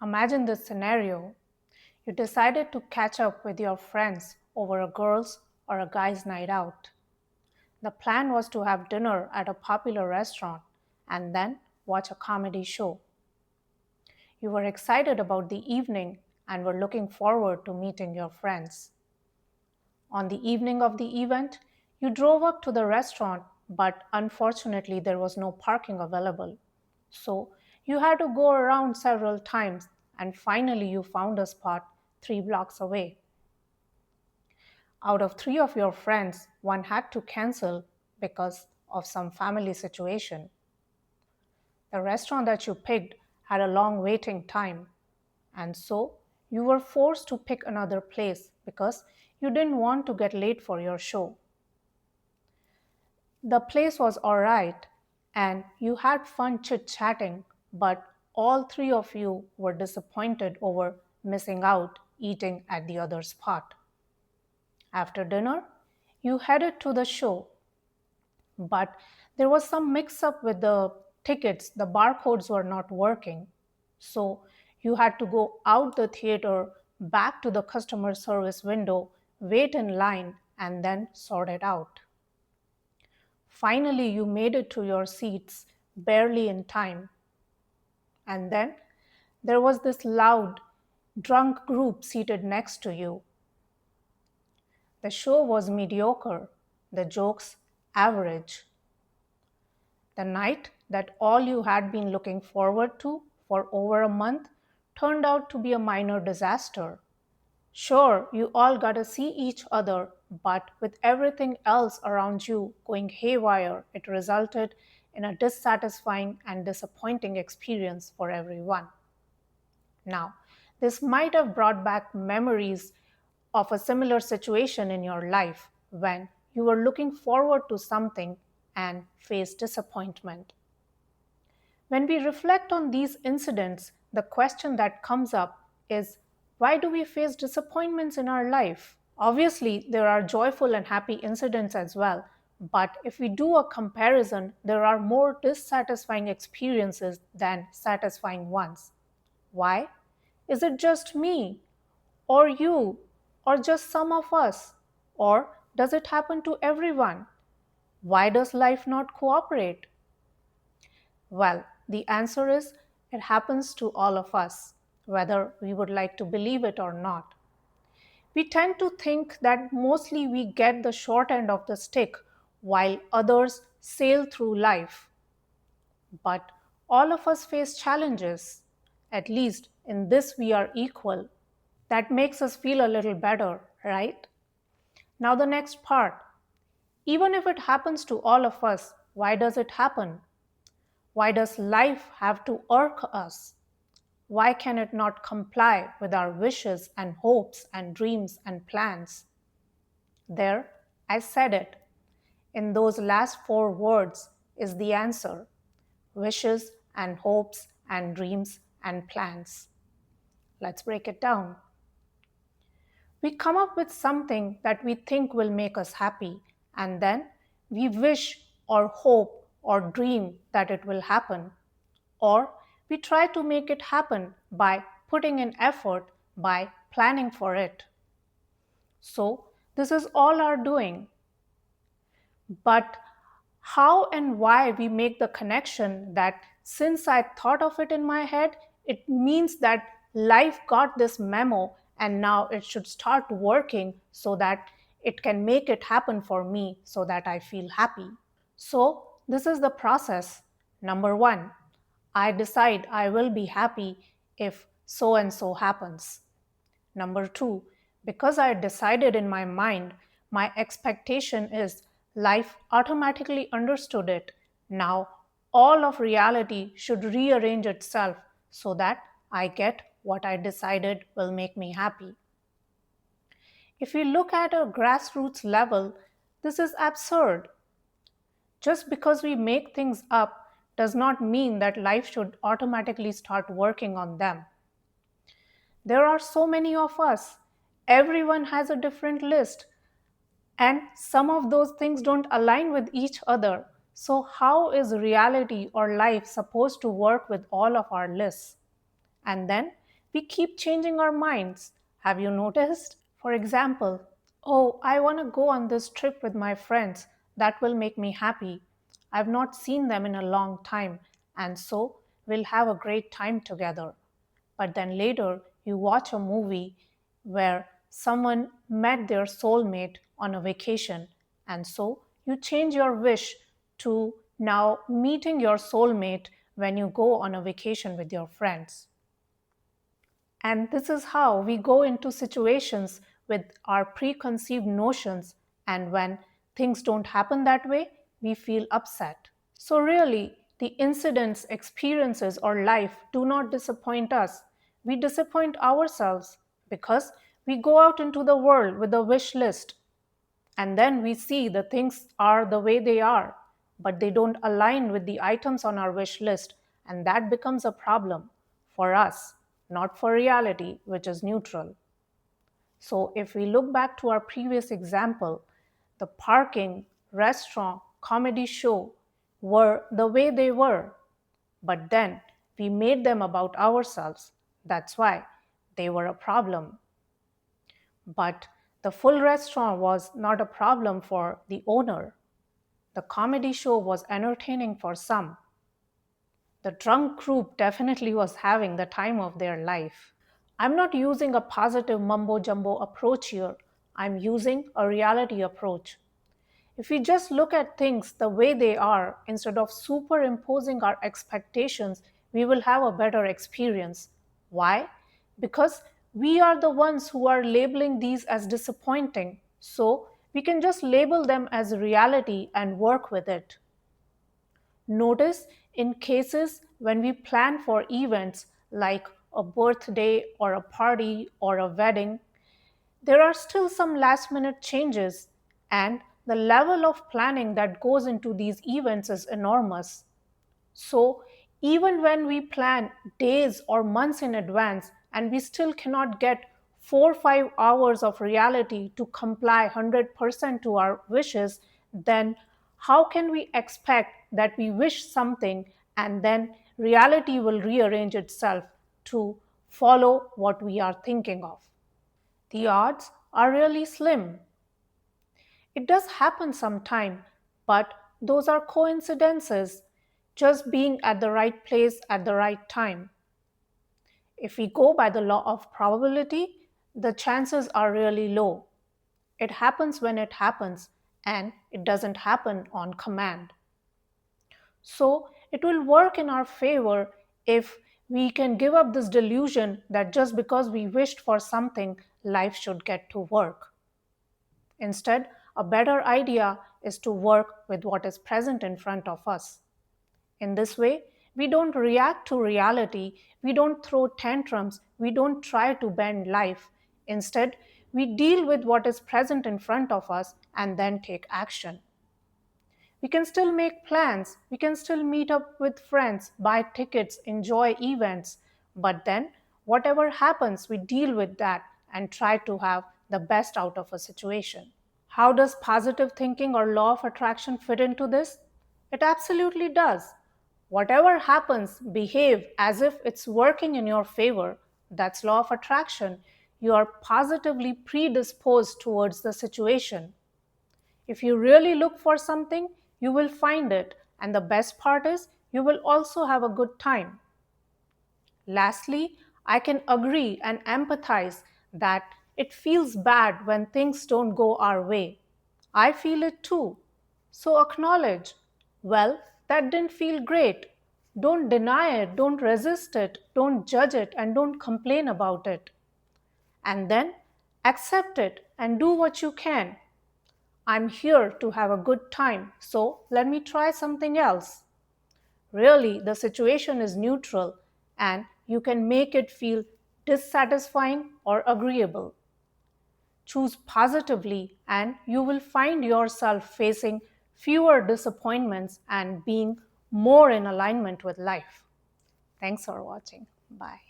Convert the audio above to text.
Imagine this scenario. You decided to catch up with your friends over a girls' or a guy's night out. The plan was to have dinner at a popular restaurant and then watch a comedy show. You were excited about the evening and were looking forward to meeting your friends. On the evening of the event, you drove up to the restaurant, but unfortunately, there was no parking available. So you had to go around several times, and finally, you found a spot 3 blocks away. Out of three of your friends, one had to cancel because of some family situation. The restaurant that you picked had a long waiting time, and so you were forced to pick another place because you didn't want to get late for your show. The place was alright, and you had fun chit chatting, but all three of you were disappointed over missing out eating at the other spot. After dinner, you headed to the show, but there was some mix up with the tickets. The barcodes were not working. So you had to go out the theater, back to the customer service window, wait in line, and then sort it out. Finally, you made it to your seats barely in time. And then there was this loud, drunk group seated next to you. The show was mediocre, the jokes average. The night that all you had been looking forward to for over a month turned out to be a minor disaster. Sure, you all got to see each other, but with everything else around you going haywire, it resulted in a dissatisfying and disappointing experience for everyone. Now, this might have brought back memories of a similar situation in your life when you were looking forward to something and faced disappointment. When we reflect on these incidents, the question that comes up is, why do we face disappointments in our life? Obviously, there are joyful and happy incidents as well, but if we do a comparison, there are more dissatisfying experiences than satisfying ones. Why? Is it just me, or you, or just some of us? Or does it happen to everyone? Why does life not cooperate? Well, the answer is it happens to all of us, whether we would like to believe it or not. We tend to think that mostly we get the short end of the stick while others sail through life. But all of us face challenges. At least in this, we are equal. That makes us feel a little better, right? Now, the next part. Even if it happens to all of us, why does it happen? Why does life have to irk us? Why can it not comply with our wishes and hopes and dreams and plans? There, I said it. In those last four words is the answer: wishes and hopes and dreams and plans. Let's break it down. We come up with something that we think will make us happy, and then we wish or hope or dream that it will happen. Or we try to make it happen by putting in effort, by planning for it. So, this is all our doing. But how and why we make the connection that since I thought of it in my head, it means that life got this memo and now it should start working so that it can make it happen for me so that I feel happy. So, this is the process. Number one, I decide I will be happy if so and so happens. Number two, because I decided in my mind, my expectation is life automatically understood it. Now, all of reality should rearrange itself so that I get what I decided will make me happy. If we look at a grassroots level, this is absurd. Just because we make things up does not mean that life should automatically start working on them. There are so many of us. Everyone has a different list, and some of those things don't align with each other. So, how is reality or life supposed to work with all of our lists? And then We keep changing our minds. Have you noticed? For example, oh, I want to go on this trip with my friends. That will make me happy. I've not seen them in a long time, and so we'll have a great time together. But then later, you watch a movie where someone met their soulmate on a vacation, and so you change your wish to now meeting your soulmate when you go on a vacation with your friends. And this is how we go into situations with our preconceived notions, and when things don't happen that way, we feel upset. So, really, the incidents, experiences, or life do not disappoint us. We disappoint ourselves because we go out into the world with a wish list and then we see the things are the way they are, but they don't align with the items on our wish list, and that becomes a problem for us, not for reality, which is neutral. So, if we look back to our previous example, the parking, restaurant, comedy show were the way they were, but then we made them about ourselves. That's why they were a problem. But the full restaurant was not a problem for the owner. The comedy show was entertaining for some. The drunk group definitely was having the time of their life. I'm not using a positive mumbo jumbo approach here. I'm using a reality approach. If we just look at things the way they are instead of superimposing our expectations, we will have a better experience. Why? Because we are the ones who are labeling these as disappointing. So we can just label them as reality and work with it. Notice in cases when we plan for events like a birthday or a party or a wedding, there are still some last minute changes, and the level of planning that goes into these events is enormous. So, even when we plan days or months in advance and we still cannot get 4 or 5 hours of reality to comply 100% to our wishes, then how can we expect that we wish something and then reality will rearrange itself to follow what we are thinking of? The odds are really slim. It does happen sometime, but those are coincidences, just being at the right place at the right time. If we go by the law of probability, the chances are really low. It happens when it happens, and it doesn't happen on command. So, it will work in our favor if we can give up this delusion that just because we wished for something, life should get to work. Instead, a better idea is to work with what is present in front of us. In this way, we don't react to reality, we don't throw tantrums, we don't try to bend life. Instead, we deal with what is present in front of us and then take action. We can still make plans, we can still meet up with friends, buy tickets, enjoy events, but then whatever happens, we deal with that and try to have the best out of a situation. How does positive thinking or law of attraction fit into this? It absolutely does. Whatever happens, behave as if it's working in your favor. That's law of attraction. You are positively predisposed towards the situation. If you really look for something, you will find it. And the best part is, you will also have a good time. Lastly, I can agree and empathize that it feels bad when things don't go our way. I feel it too. So acknowledge, well, that didn't feel great. Don't deny it, don't resist it, don't judge it, and don't complain about it. And then accept it and do what you can. I'm here to have a good time, so let me try something else. Really, the situation is neutral and you can make it feel dissatisfying or agreeable. Choose positively, and you will find yourself facing fewer disappointments and being more in alignment with life. Thanks for watching. Bye.